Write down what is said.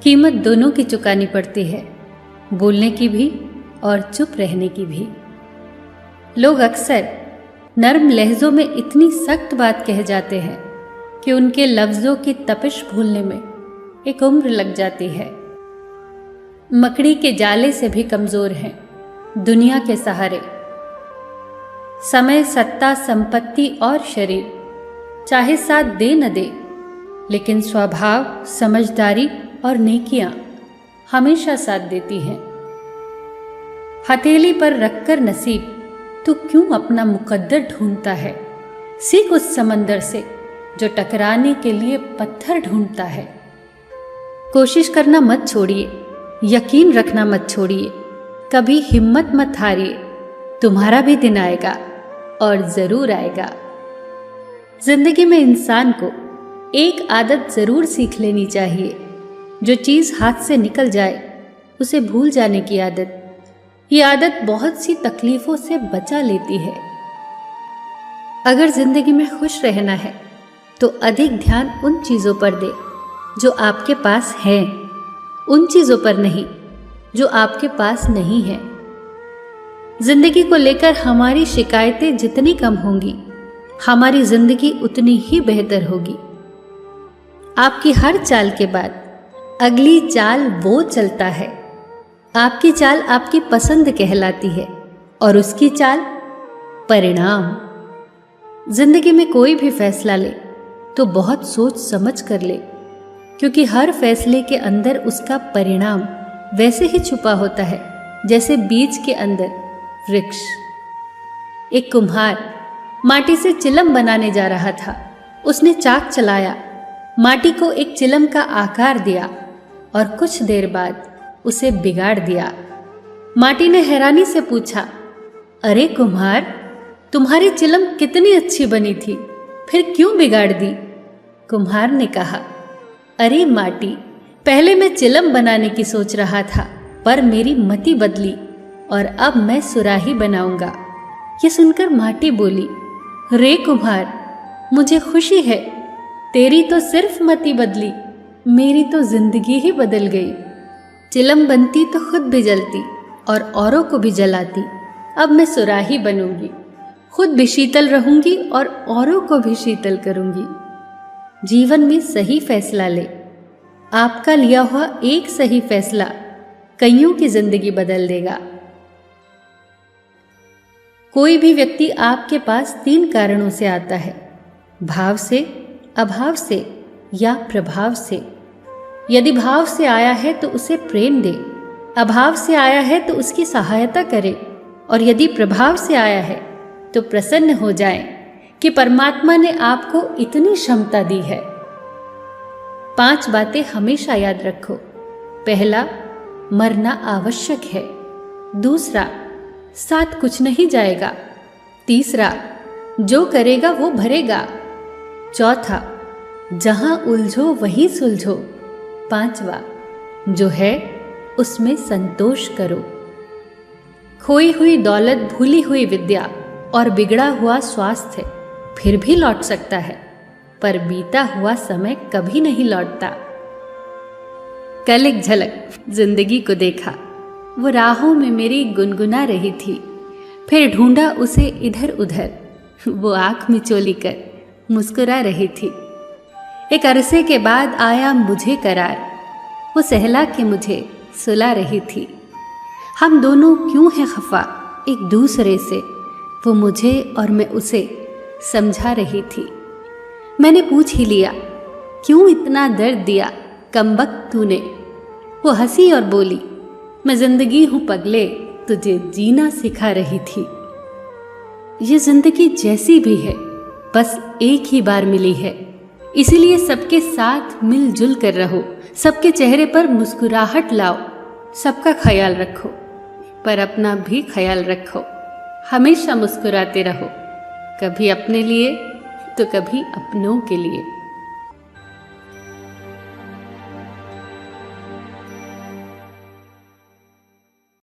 कीमत दोनों की चुकानी पड़ती है, बोलने की भी और चुप रहने की भी। लोग अक्सर नर्म लहजों में इतनी सख्त बात कह जाते हैं कि उनके लफ्जों की तपिश भूलने में एक उम्र लग जाती है। मकड़ी के जाले से भी कमजोर हैं दुनिया के सहारे। समय, सत्ता, संपत्ति और शरीर चाहे साथ दे न दे, लेकिन स्वभाव, समझदारी और नेकियां हमेशा साथ देती हैं। हथेली पर रखकर नसीब तू क्यों अपना मुकद्दर ढूंढता है? सीख उस समंदर से जो टकराने के लिए पत्थर ढूंढता है। कोशिश करना मत छोड़िए, यकीन रखना मत छोड़िए, कभी हिम्मत मत हारिए। तुम्हारा भी दिन आएगा और जरूर आएगा। जिंदगी में इंसान को एक आदत जरूर सीख लेनी चाहिए। जो चीज हाथ से निकल जाए उसे भूल जाने की आदत। ये आदत बहुत सी तकलीफों से बचा लेती है। अगर जिंदगी में खुश रहना है तो अधिक ध्यान उन चीजों पर दे जो आपके पास हैं, उन चीजों पर नहीं जो आपके पास नहीं है। जिंदगी को लेकर हमारी शिकायतें जितनी कम होंगी, हमारी जिंदगी उतनी ही बेहतर होगी। आपकी हर चाल के बाद अगली चाल वो चलता है। आपकी चाल आपकी पसंद कहलाती है और उसकी चाल परिणाम। जिंदगी में कोई भी फैसला ले तो बहुत सोच समझ कर ले, क्योंकि हर फैसले के अंदर उसका परिणाम वैसे ही छुपा होता है जैसे बीज के अंदर वृक्ष। एक कुम्हार माटी से चिलम बनाने जा रहा था। उसने चाक चलाया, माटी को एक चिलम का आकार दिया और कुछ देर बाद उसे बिगाड़ दिया। माटी ने हैरानी से पूछा, अरे कुम्हार, तुम्हारी चिलम कितनी अच्छी बनी थी, फिर क्यों बिगाड़ दी? कुम्हार ने कहा, अरे माटी, पहले मैं चिलम बनाने की सोच रहा था, पर मेरी मति बदली और अब मैं सुराही बनाऊंगा। ये सुनकर माटी बोली, रे कुम्हार, मुझे खुशी है, तेरी तो सिर्फ मति बदली, मेरी तो जिंदगी ही बदल गई। चिलम बनती तो खुद भी जलती और औरों को भी जलाती। अब मैं सुराही बनूंगी, खुद भी शीतल रहूंगी और औरों को भी शीतल करूंगी। जीवन में सही फैसला ले। आपका लिया हुआ एक सही फैसला कईयों की जिंदगी बदल देगा। कोई भी व्यक्ति आपके पास 3 कारणों से आता है, भाव से, अभाव से या प्रभाव से। यदि भाव से आया है तो उसे प्रेम दे, अभाव से आया है तो उसकी सहायता करे, और यदि प्रभाव से आया है तो प्रसन्न हो जाएं कि परमात्मा ने आपको इतनी क्षमता दी है। 5 बातें हमेशा याद रखो। पहला, मरना आवश्यक है। दूसरा, साथ कुछ नहीं जाएगा। तीसरा, जो करेगा वो भरेगा। चौथा, जहां उलझो वहीं सुलझो। 5वां, जो है उसमें संतोष करो। खोई हुई दौलत, भूली हुई विद्या और बिगड़ा हुआ स्वास्थ्य फिर भी लौट सकता है, पर बीता हुआ समय कभी नहीं लौटता। कल एक झलक जिंदगी को देखा, वो राहों में मेरी गुनगुना रही थी। फिर ढूंढा उसे इधर उधर, वो आंख मिचोली कर मुस्कुरा रही थी। एक अरसे के बाद आया मुझे करार, वो सहला के मुझे सुला रही थी। हम दोनों क्यों हैं खफा एक दूसरे से, वो मुझे और मैं उसे समझा रही थी। मैंने पूछ ही लिया, क्यों इतना दर्द दिया कमबख्त तूने? वो हंसी और बोली, मैं जिंदगी हूं पगले, तुझे जीना सिखा रही थी। ये जिंदगी जैसी भी है बस एक ही बार मिली है, इसीलिए सबके साथ मिलजुल कर रहो, सबके चेहरे पर मुस्कुराहट लाओ, सबका ख्याल रखो, पर अपना भी ख्याल रखो। हमेशा मुस्कुराते रहो, कभी अपने लिए तो कभी अपनों के लिए।